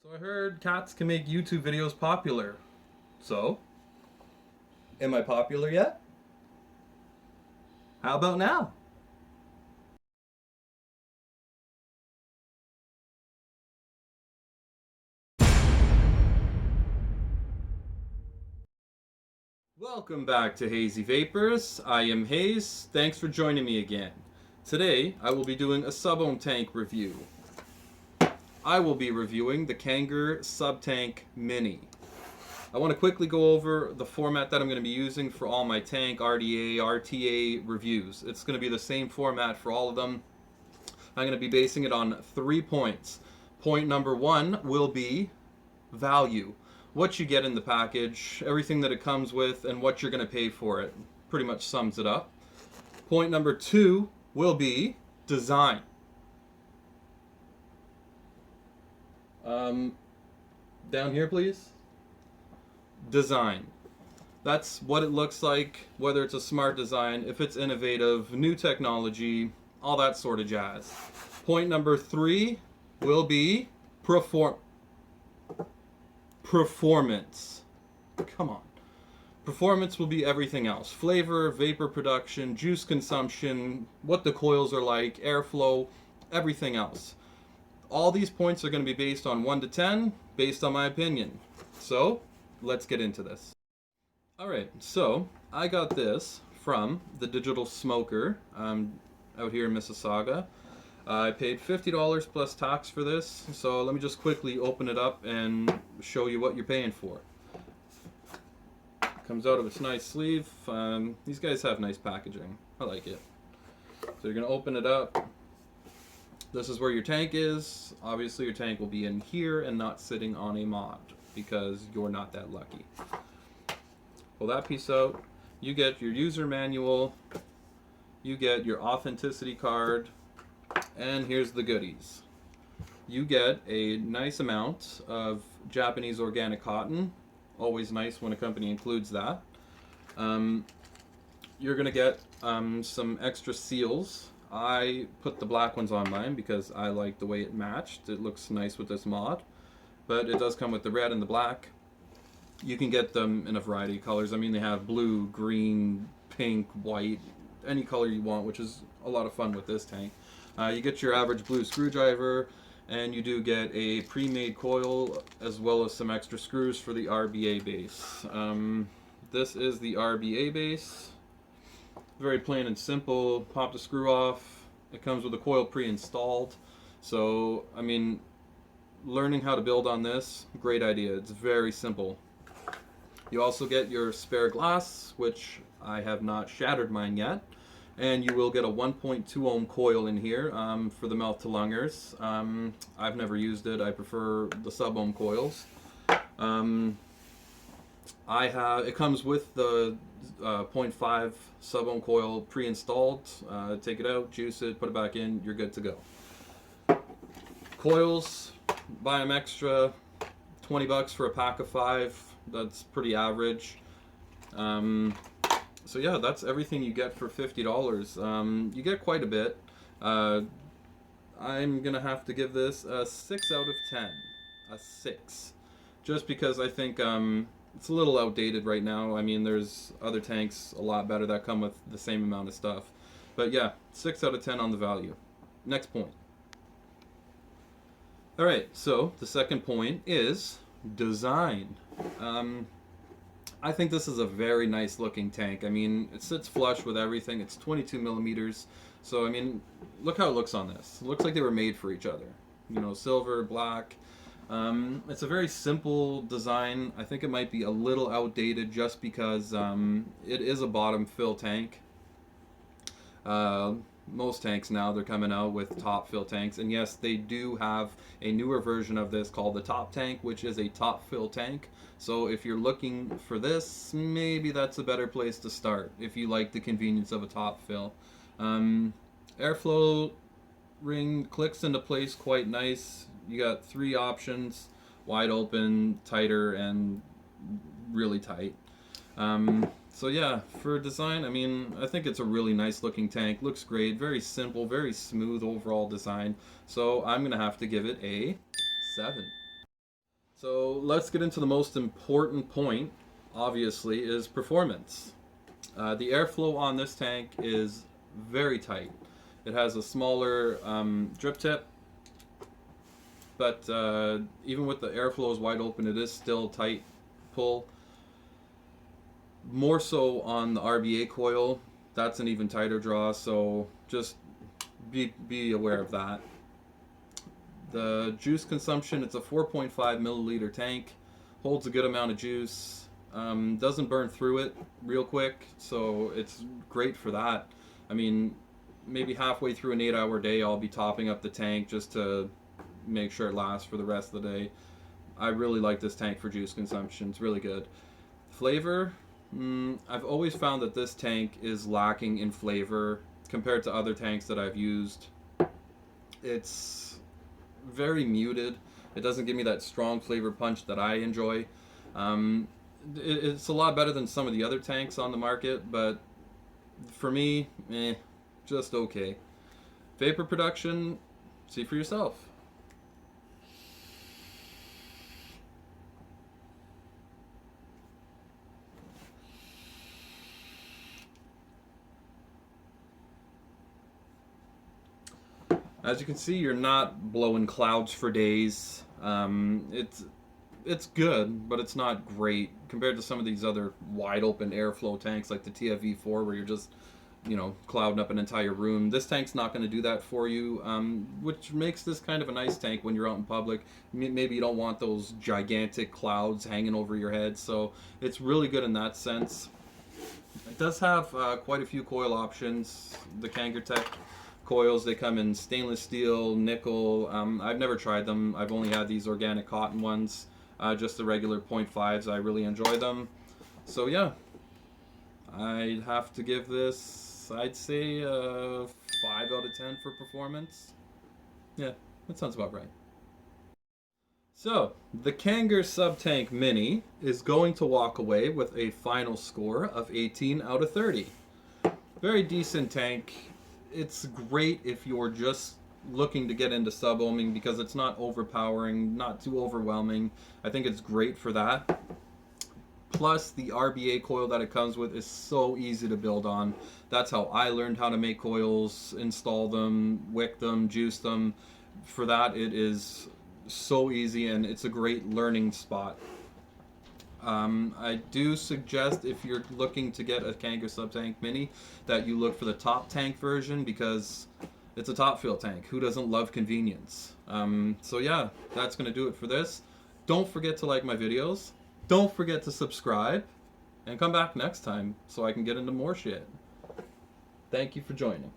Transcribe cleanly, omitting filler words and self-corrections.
So I heard cats can make YouTube videos popular. So, am I popular yet? How about now? Welcome back to Hazy Vapors. I am Hayes. Thanks for joining me again. Today, I will be doing a subohm tank review. I will be reviewing the Kanger Subtank Mini. I want to quickly go over the format that I'm going to be using for all my tank, RDA, RTA reviews. It's going to be the same format for all of them. I'm going to be basing it on 3 points. Point number 1 will be value. What you get in the package, everything that it comes with, and what you're going to pay for it. Pretty much sums it up. Point number 2 will be design. Down here, please. Design. That's what it looks like, whether it's a smart design, if it's innovative, new technology, all that sort of jazz. Point number 3 will be performance. Come on. Performance will be everything else. Flavor, vapor production, juice consumption, what the coils are like, airflow, everything else. All these points are going to be based on 1 to 10, based on my opinion. So, let's get into this. Alright, so I got this from the Digital Smoker out here in Mississauga. I paid $50 plus tax for this, so let me just quickly open it up and show you what you're paying for. Comes out of its nice sleeve. These guys have nice packaging. I like it. So you're going to open it up. This is where your tank is. Obviously your tank will be in here and not sitting on a mod because you're not that lucky. Pull that piece out. You get your user manual. You get your authenticity card. And here's the goodies. You get a nice amount of Japanese organic cotton. Always nice when a company includes that. You're going to get some extra seals. I put the black ones on mine because I like the way it matched. It looks nice with this mod. But it does come with the red and the black. You can get them in a variety of colors. I mean, they have blue, green, pink, white, any color you want, which is a lot of fun with this tank. You get your average blue screwdriver, and you do get a pre-made coil as well as some extra screws for the RBA base. This is the RBA base. Very plain and simple. Pop the screw off. It comes with a coil pre-installed. So, I mean, learning how to build on this, great idea. It's very simple. You also get your spare glass, which I have not shattered mine yet. And you will get a 1.2 ohm coil in here for the mouth to lungers. I've never used it. I prefer the sub ohm coils. It comes with the 0.5 sub ohm coil pre-installed. Take it out, juice it, put it back in. You're good to go. Coils, buy them extra. 20 bucks for a pack of 5. That's pretty average. So yeah, that's everything you get for $50. You get quite a bit. I'm gonna have to give this a 6 out of 10. A 6. Just because I think it's a little outdated right now. I mean, there's other tanks a lot better that come with the same amount of stuff. But yeah, 6 out of 10 on the value. Next point. Alright, so the second point is design. I think this is a very nice looking tank. I mean, it sits flush with everything. It's 22 millimeters. So, I mean, look how it looks on this. It looks like they were made for each other. You know, silver, black. It's a very simple design. I think it might be a little outdated just because it is a bottom fill tank. Most tanks now, they're coming out with top fill tanks, and yes, they do have a newer version of this called the top tank, which is a top fill tank. So if you're looking for this, maybe that's a better place to start if you like the convenience of a top fill. Airflow ring clicks into place quite nice. You got 3 options: wide open, tighter, and really tight. So yeah, for design, I mean, I think it's a really nice looking tank. Looks great, very simple, very smooth overall design. So I'm gonna have to give it a 7. So let's get into the most important point, obviously, is performance. The airflow on this tank is very tight. It has a smaller drip tip, but even with the airflow is wide open, it is still tight pull. More so on the RBA coil, that's an even tighter draw, so just be aware of that. The juice consumption, it's a 4.5 milliliter tank, holds a good amount of juice, doesn't burn through it real quick, so it's great for that. I mean, maybe halfway through an 8-hour day, I'll be topping up the tank just to make sure it lasts for the rest of the day. I really like this tank for juice consumption. It's really good. Flavor, I've always found that this tank is lacking in flavor compared to other tanks that I've used. It's very muted. It doesn't give me that strong flavor punch that I enjoy. It's a lot better than some of the other tanks on the market, but for me, just okay. Vapor production, see for yourself. As you can see, you're not blowing clouds for days. It's good, but it's not great compared to some of these other wide open airflow tanks like the TFV4 where you're just, clouding up an entire room. This tank's not going to do that for you, which makes this kind of a nice tank when you're out in public. Maybe you don't want those gigantic clouds hanging over your head, so it's really good in that sense. It does have quite a few coil options. The Kanger coils, they come in stainless steel, nickel. I've never tried them. I've only had these organic cotton ones, just the regular 0.5s. I really enjoy them. So yeah, I'd have to give this, I'd say, 5 out of 10 for performance. Yeah, that sounds about right. So, the Kanger Subtank Mini is going to walk away with a final score of 18 out of 30. Very decent tank. It's great if you're just looking to get into subohming because it's not overpowering, not too overwhelming. I think it's great for that. Plus, the RBA coil that it comes with is so easy to build on. That's how I learned how to make coils, install them, wick them, juice them. For that, it is so easy and it's a great learning spot. I do suggest if you're looking to get a Kanger Subtank Mini that you look for the top tank version because it's a top fill tank. Who doesn't love convenience? So yeah, that's going to do it for this. Don't forget to like my videos. Don't forget to subscribe. And come back next time so I can get into more shit. Thank you for joining.